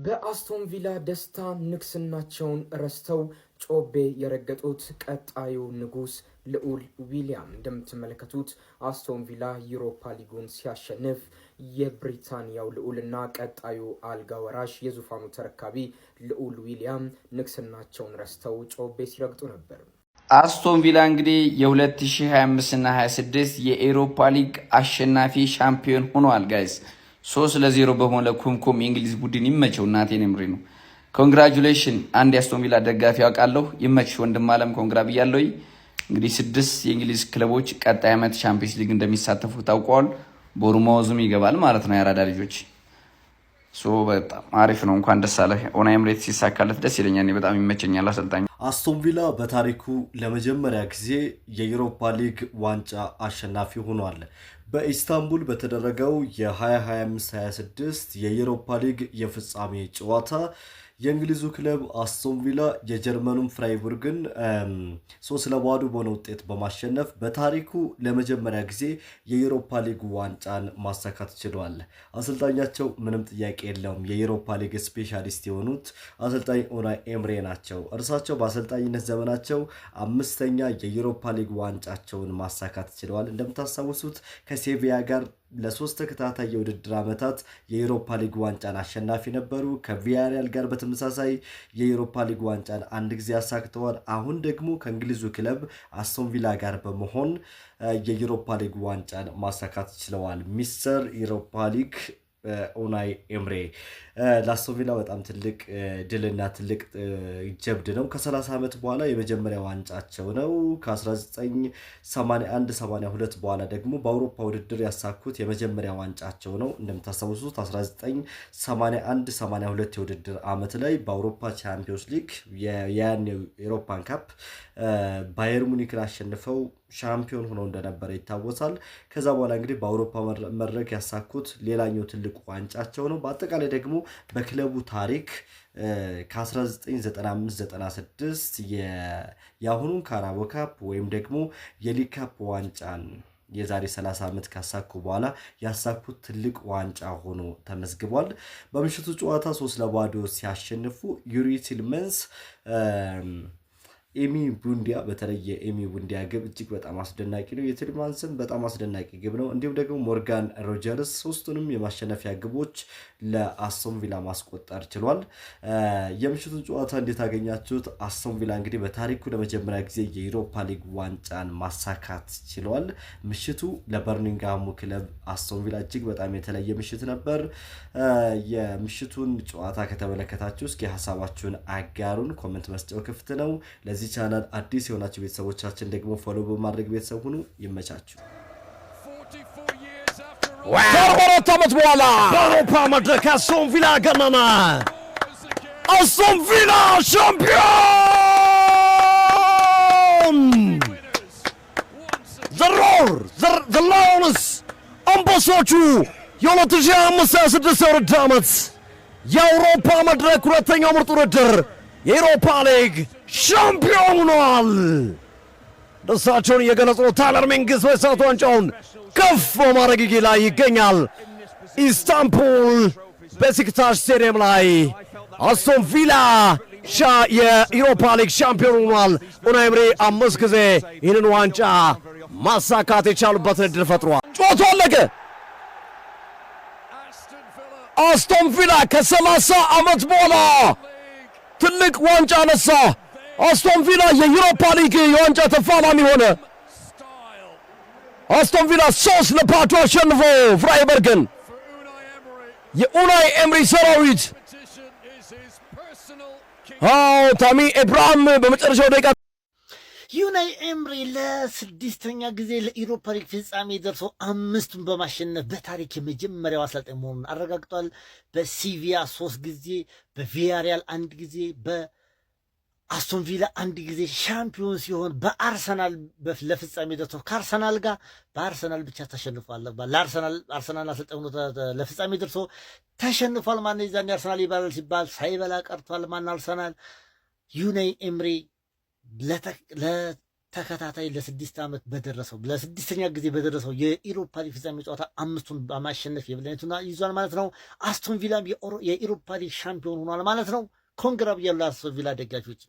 በአስቶን ቪላ ደስታ ንግስናቸውን ረስተው ጮቤ የረገጡት ቀጣዩ ንጉስ ልዑል ዊሊያም እንደምትመለከቱት አስቶን ቪላ ዩሮፓ ሊጉን ሲያሸንፍ የብሪታንያው ልዑልና ቀጣዩ አልጋ ወራሽ የዙፋኑ ተረካቢ ልዑል ዊሊያም ንግስናቸውን ረስተው ጮቤ ሲረግጡ ነበር። አስቶን ቪላ እንግዲህ የ2025 እና 26 የኤሮፓ ሊግ አሸናፊ ሻምፒዮን ሆኗል ጋይስ 3-0 በሆነ ኩምኩም የእንግሊዝ ቡድን ይመቸው እናቴን ምሪ ነው። ኮንግራቹሌሽን አንድ የአስቶን ቪላ ደጋፊ ያውቃለሁ ይመች ወንድም አለም ኮንግራ ብያለሁ። እንግዲህ 6 የእንግሊዝ ክለቦች ቀጣይ ዓመት ቻምፒየንስ ሊግ እንደሚሳተፉ ታውቋል። ቦርማውዝም ይገባል ማለት ነው ያራዳ ልጆች። በጣም አሪፍ ነው። እንኳን ደስ አለ ኡናይ ኤምሪ ሲሳካለት ደስ ይለኛል። በጣም ይመቸኛል አሰልጣኝ። አስቶን ቪላ በታሪኩ ለመጀመሪያ ጊዜ የዩሮፓ ሊግ ዋንጫ አሸናፊ ሆኗል። በኢስታንቡል በተደረገው የ2025-26 የዩሮፓ ሊግ የፍጻሜ ጨዋታ የእንግሊዙ ክለብ አስቶን ቪላ የጀርመኑን ፍራይቡርግን 3-0 በሆነ ውጤት በማሸነፍ በታሪኩ ለመጀመሪያ ጊዜ የዩሮፓ ሊግ ዋንጫን ማሳካት ችሏል። አሰልጣኛቸው ምንም ጥያቄ የለውም የዩሮፓ ሊግ ስፔሻሊስት የሆኑት አሰልጣኝ ኡናይ ኤምሪ ናቸው። እርሳቸው በአሰልጣኝነት ዘመናቸው 5ኛ የዩሮፓ ሊግ ዋንጫቸውን ማሳካት ችለዋል። እንደምታስታውሱት ከሴቪያ ጋር ለ3 ተከታታይ የውድድር ዓመታት የዩሮፓ ሊግ ዋንጫን አሸናፊ ነበሩ። ከቪያሪያል ጋር በተመሳሳይ የዩሮፓ ሊግ ዋንጫን አንድ ጊዜ አሳክተዋል። አሁን ደግሞ ከእንግሊዙ ክለብ አስቶን ቪላ ጋር በመሆን የዩሮፓ ሊግ ዋንጫን ማሳካት ችለዋል። ሚስተር ዩሮፓ ሊግ ኡናይ ኤምሪ ለአስቶን ቪላ በጣም ትልቅ ድልና ትልቅ ጀብድ ነው። ከ30 ዓመት በኋላ የመጀመሪያ ዋንጫቸው ነው። ከ1981-82 በኋላ ደግሞ በአውሮፓ ውድድር ያሳኩት የመጀመሪያ ዋንጫቸው ነው። እንደምታስታውሱት 1981-82 የውድድር ዓመት ላይ በአውሮፓ ቻምፒዮንስ ሊግ የያኔው ዩሮፓን ካፕ ባየር ሙኒክን አሸንፈው ሻምፒዮን ሆነው እንደነበረ ይታወሳል። ከዛ በኋላ እንግዲህ በአውሮፓ መድረክ ያሳኩት ሌላኛው ትልቁ ዋንጫቸው ነው። በአጠቃላይ ደግሞ በክለቡ ታሪክ ከ1995-96 የአሁኑን ካራቦ ካፕ ወይም ደግሞ የሊግ ካፕ ዋንጫን የዛሬ 30 ዓመት ካሳኩ በኋላ ያሳኩት ትልቅ ዋንጫ ሆኖ ተመዝግቧል። በምሽቱ ጨዋታ 3-0 ሲያሸንፉ ዩሪ ቲልመንስ ኤሚ ቡንዲያ በተለይ የኤሚ ቡንዲያ ግብ እጅግ በጣም አስደናቂ ነው። የቲልማንስም በጣም አስደናቂ ግብ ነው። እንዲሁም ደግሞ ሞርጋን ሮጀርስ ሶስቱንም የማሸነፊያ ግቦች ለአስቶን ቪላ ማስቆጠር ችሏል። የምሽቱን ጨዋታ እንዴት አገኛችሁት? አስቶን ቪላ እንግዲህ በታሪኩ ለመጀመሪያ ጊዜ የዩሮፓ ሊግ ዋንጫን ማሳካት ችሏል። ምሽቱ ለበርሚንግሃሙ ክለብ አስቶን ቪላ እጅግ በጣም የተለየ ምሽት ነበር። የምሽቱን ጨዋታ ከተመለከታችሁ እስኪ ሀሳባችሁን አጋሩን። ኮሜንት መስጫው ክፍት ነው። ለዚህ ቻናል አዲስ የሆናችሁ ቤተሰቦቻችን ደግሞ ፎሎ በማድረግ ቤተሰብ ሁኑ። ይመቻችሁ። ከ4 ዓመት በኋላ በአውሮፓ መድረክ አስቶን ቪላ ገነነ። አስቶን ቪላ ሻምፒዮን! ዘ ላዮንስ አንበሶቹ የ2025-26 የውድድር ዓመት የአውሮፓ መድረክ ሁለተኛው ምርጥ ውድድር የዩሮፓ ሊግ ሻምፒዮን ሆኗል። ደስታቸውን እየገለጹ ታይለር ሚንግስ በሰዓቱ ዋንጫውን ከፍ በማድረግ ላይ ይገኛል። ኢስታንቡል ቤሲክታሽ ስቴዲየም ላይ አስቶን ቪላ የዩሮፓ ሊግ ሻምፒዮን ሆኗል። ኡናይ ኤምሪ 5 ጊዜ ይህንን ዋንጫ ማሳካት የቻሉበትን ዕድል ፈጥሯል። ጨዋታው አለቀ። አስቶን ቪላ ከ30 ዓመት በኋላ ትልቅ ዋንጫ ነሳ። አስቶን ቪላ የዩሮፓ ሊግ የዋንጫ ተፋላሚ ሆነ። አስቶን ቪላ 3-0 አሸንፎ ፍራይበርግን የኡናይ ኤምሪ ሰራዊት ታሚ ኤብራሂም በመጨረሻው ደቂቃ ዩናይ ኤምሪ ለ6ኛ ጊዜ ለዩሮፓ ሊግ ፍጻሜ ደርሶ 5ቱን በማሸነፍ በታሪክ የመጀመሪያው አሰልጣኝ መሆኑን አረጋግጧል። በሲቪያ 3 ጊዜ፣ በቪያሪያል 1 ጊዜ፣ በአስቶን ቪላ 1 ጊዜ ሻምፒዮን ሲሆን በአርሰናል ለፍጻሜ ደርሶ ከአርሰናል ጋር በአርሰናል ብቻ ተሸንፏል። አርሰናል አሰልጣኝ ሆኖ ለፍጻሜ ደርሶ ተሸንፏል። ማን ይዛን አርሰናል ይባላል ሲባል ሳይበላ ቀርቷል። ማን አርሰናል ዩናይ ኤምሪ ተከታታይ ለስድስተኛ ጊዜ በደረሰው የኢሮፓ ሊግ ፍጻሜ ጨዋታ 5ቱን በማሸነፍ የበላይነቱን ይዟል ማለት ነው። አስቶን ቪላም የኢሮፓ ሊግ ሻምፒዮን ሆኗል ማለት ነው። ኮንግራ ብያለሁ አስቶን ቪላ ደጋፊዎች።